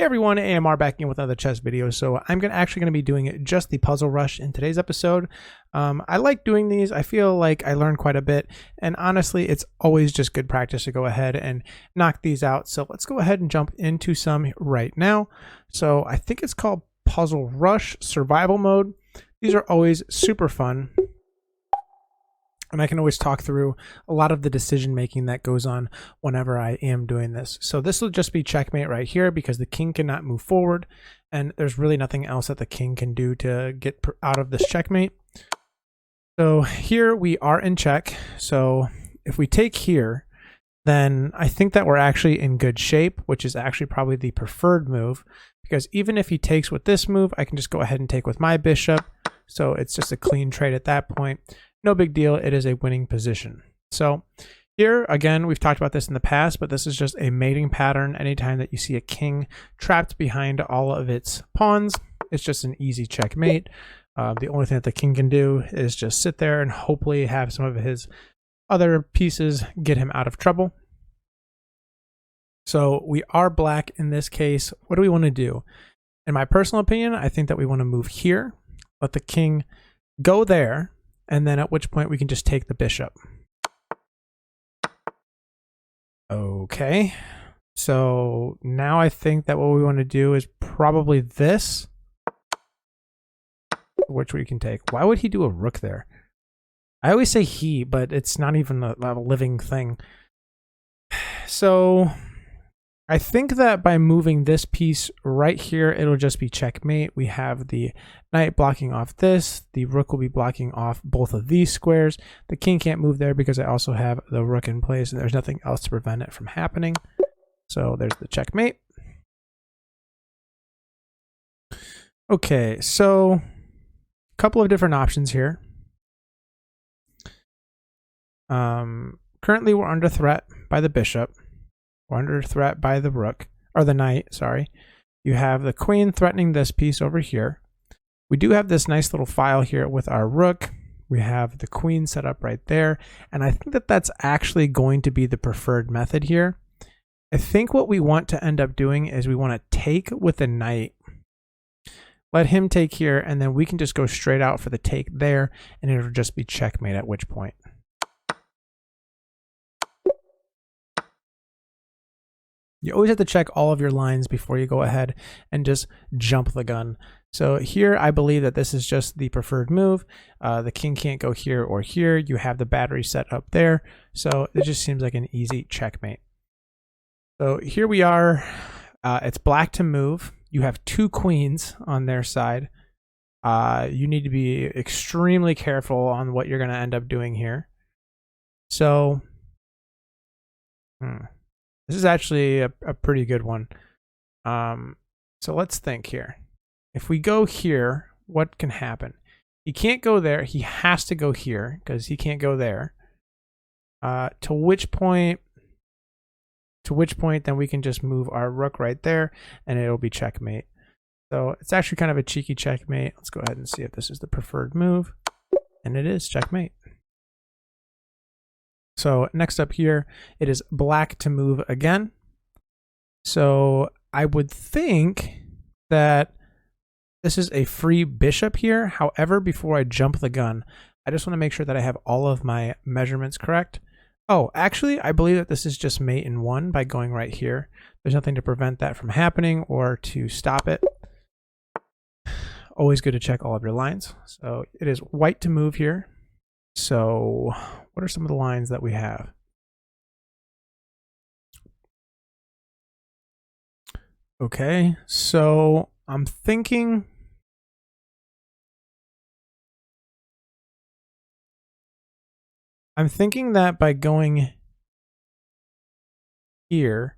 everyone, AMR back in with another chess video. So I'm actually going to be doing just the puzzle rush in today's episode. I like doing these. I feel like I learned quite a bit, and honestly, it's always just good practice to go ahead and knock these out. So let's go ahead and jump into some right now. So I think it's called Puzzle Rush Survival Mode. These are always super fun, and I can always talk through a lot of the decision making that goes on whenever I am doing this. So this will just be checkmate right here because the king cannot move forward, and there's really nothing else that the king can do to get out of this checkmate. So here we are in check. So if we take here, then I think that we're actually in good shape, which is actually probably the preferred move, because even if he takes with this move, I can just go ahead and take with my bishop. So it's just a clean trade at that point. No big deal. It is a winning position. So here, again, we've talked about this in the past, but this is just a mating pattern. Anytime that you see a king trapped behind all of its pawns, it's just an easy checkmate. The only thing that the king can do is just sit there and hopefully have some of his other pieces get him out of trouble. So we are black in this case. What do we want to do? In my personal opinion, I think that we want to move here, let the king go there, and then at which point we can just take the bishop. Okay, so now I think that what we want to do is probably this, which we can take. Why would he do a rook there? I always say he, but it's not even a living thing. So I think that by moving this piece right here, it'll just be checkmate. We have the knight blocking off this. The rook will be blocking off both of these squares. The king can't move there because I also have the rook in place, and there's nothing else to prevent it from happening. So there's the checkmate. Okay, so a couple of different options here. Currently, we're under threat by the bishop. We're under threat by the rook, or the knight, sorry. You have the queen threatening this piece over here. We do have this nice little file here with our rook. We have the queen set up right there. And I think that that's actually going to be the preferred method here. I think what we want to end up doing is we want to take with the knight. Let him take here, and then we can just go straight out for the take there, and it'll just be checkmate at which point. You always have to check all of your lines before you go ahead and just jump the gun. So here, I believe that this is just the preferred move. The king can't go here or here. You have the battery set up there. So it just seems like an easy checkmate. So here we are. It's black to move. You have two queens on their side. You need to be extremely careful on what you're going to end up doing here. So, this is actually a pretty good one. So let's think here. If we go here, what can happen? He can't go there. He has to go here because he can't go there. To which point then we can just move our rook right there and it'll be checkmate. So it's actually kind of a cheeky checkmate. Let's go ahead and see if this is the preferred move. And it is checkmate. So next up here, it is black to move again. So I would think that this is a free bishop here. However, before I jump the gun, I just want to make sure that I have all of my measurements correct. Oh, actually, I believe that this is just mate in one by going right here. There's nothing to prevent that from happening or to stop it. Always good to check all of your lines. So it is white to move here. So what are some of the lines that we have? Okay, so I'm thinking that by going here,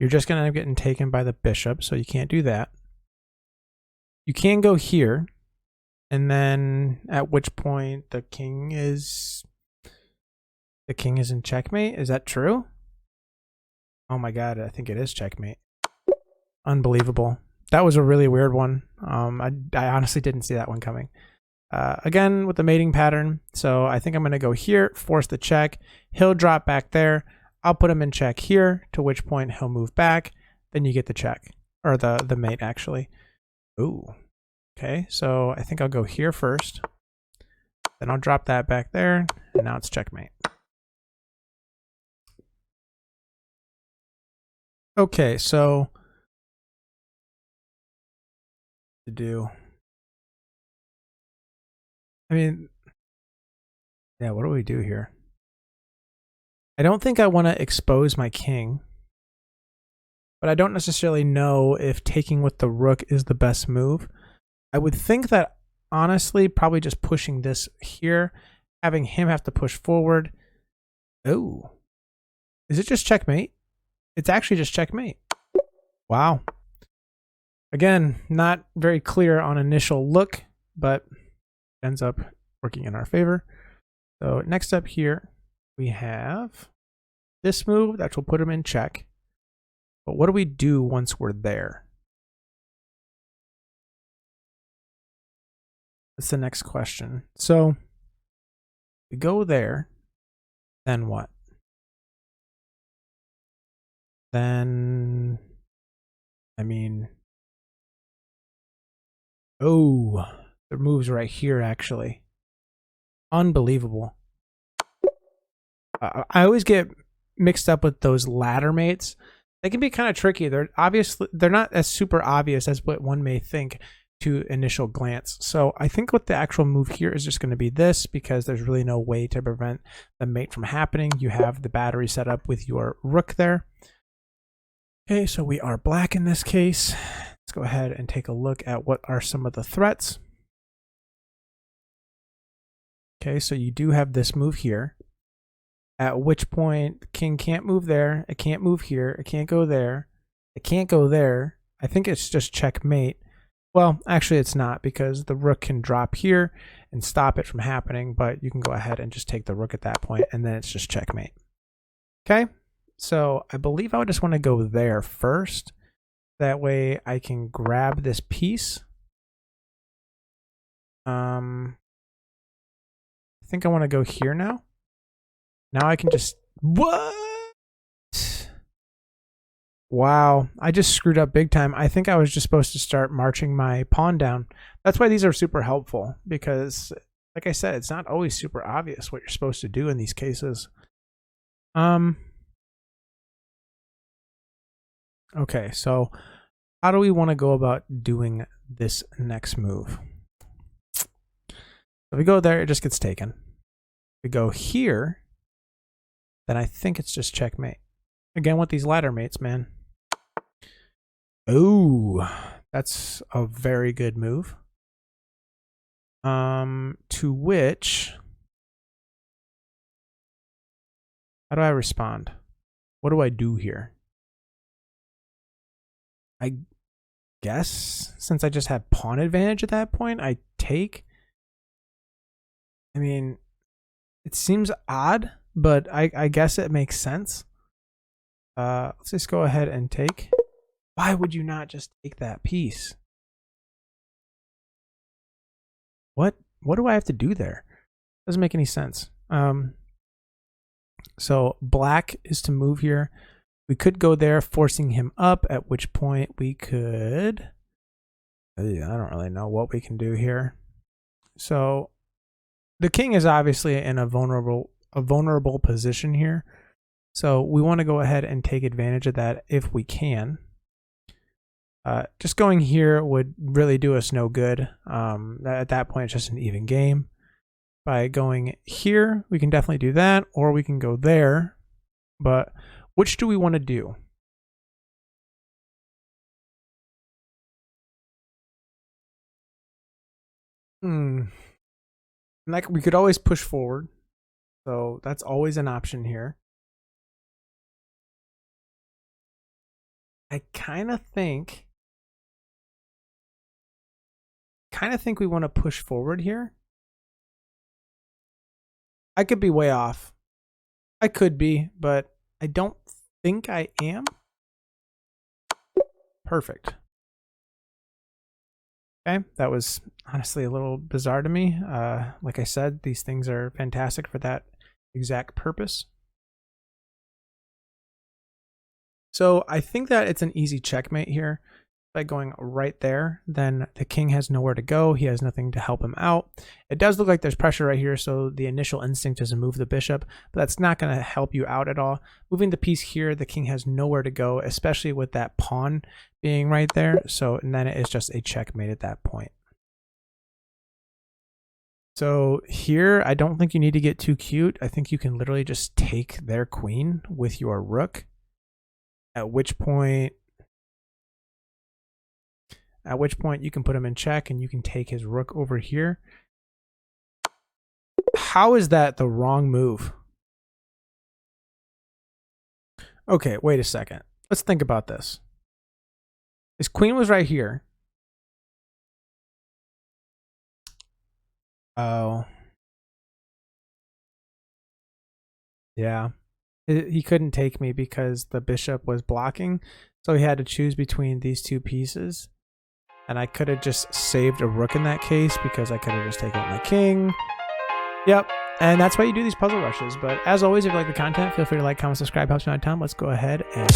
you're just going to end up getting taken by the bishop, so you can't do that. You can go here, and then at which point the king is in checkmate. Is that true? Oh my god, I think it is checkmate. Unbelievable. That was a really weird one. I honestly didn't see that one coming. Again, with the mating pattern. So I think I'm going to go here, force the check. He'll drop back there. I'll put him in check here, to which point he'll move back. Then you get the check. or the mate actually. Ooh. Okay, so I think I'll go here first. Then I'll drop that back there, and now it's checkmate. Okay, so to do. I mean, yeah, what do we do here? I don't think I want to expose my king, but I don't necessarily know if taking with the rook is the best move. I would think that, honestly, probably just pushing this here, having him have to push forward. Oh, is it just checkmate? It's actually just checkmate. Wow. Again, not very clear on initial look, but ends up working in our favor. So next up here, we have this move that will put him in check. But what do we do once we're there? That's the next question. So we go there, then what? Then, I mean, oh, the move's right here, actually. Unbelievable. I always get mixed up with those ladder mates. They can be kind of tricky. They're not as super obvious as what one may think to initial glance. So I think what the actual move here is just going to be this, because there's really no way to prevent the mate from happening. You have the battery set up with your rook there. Okay, so we are black in this case. Let's go ahead and take a look at what are some of the threats. Okay, so you do have this move here, at which point the king can't move there, it can't move here, it can't go there, it can't go there. I think it's just checkmate. Well, actually it's not, because the rook can drop here and stop it from happening, but you can go ahead and just take the rook at that point, and then it's just checkmate. Okay, so I believe I would just want to go there first. That way I can grab this piece. I think I want to go here now. Now I can just... What? Wow, I just screwed up big time. I think I was just supposed to start marching my pawn down. That's why these are super helpful, because, like I said, it's not always super obvious what you're supposed to do in these cases. Okay, so how do we want to go about doing this next move? If we go there, it just gets taken. If we go here, then I think it's just checkmate. Again, with these ladder mates, man. Ooh, that's a very good move. To which, how do I respond? What do I do here? I guess since I just have pawn advantage at that point, I take. I mean, it seems odd, but I guess it makes sense. Let's just go ahead and take. Why would you not just take that piece? What do I have to do there? Doesn't make any sense. So black is to move here. We could go there, forcing him up, at which point we could... I don't really know what we can do here. So the king is obviously in a vulnerable position here. So we want to go ahead and take advantage of that if we can. Just going here would really do us no good. At that point, it's just an even game. By going here, we can definitely do that, or we can go there. But which do we want to do? Like, we could always push forward. So that's always an option here. I kind of think we want to push forward here. I could be way off. I could be, but I don't think I am. Perfect. Okay, that was honestly a little bizarre to me. Like I said, these things are fantastic for that exact purpose. So I think that it's an easy checkmate here. by going right there, then the king has nowhere to go. He has nothing to help him out. It does look like there's pressure right here, so the initial instinct is to move the bishop, but that's not going to help you out at all. Moving the piece here, the king has nowhere to go, especially with that pawn being right there. So, and then it is just a checkmate at that point. So here, I don't think you need to get too cute. I think you can literally just take their queen with your rook, at which point you can put him in check and you can take his rook over here. How is that the wrong move? Okay, wait a second. Let's think about this. His queen was right here. Oh. Yeah. He couldn't take me because the bishop was blocking. So he had to choose between these two pieces. And I could have just saved a rook in that case because I could have just taken out my king. Yep. And that's why you do these puzzle rushes. But as always, if you like the content, feel free to like, comment, subscribe. Helps me out a ton. Let's go ahead and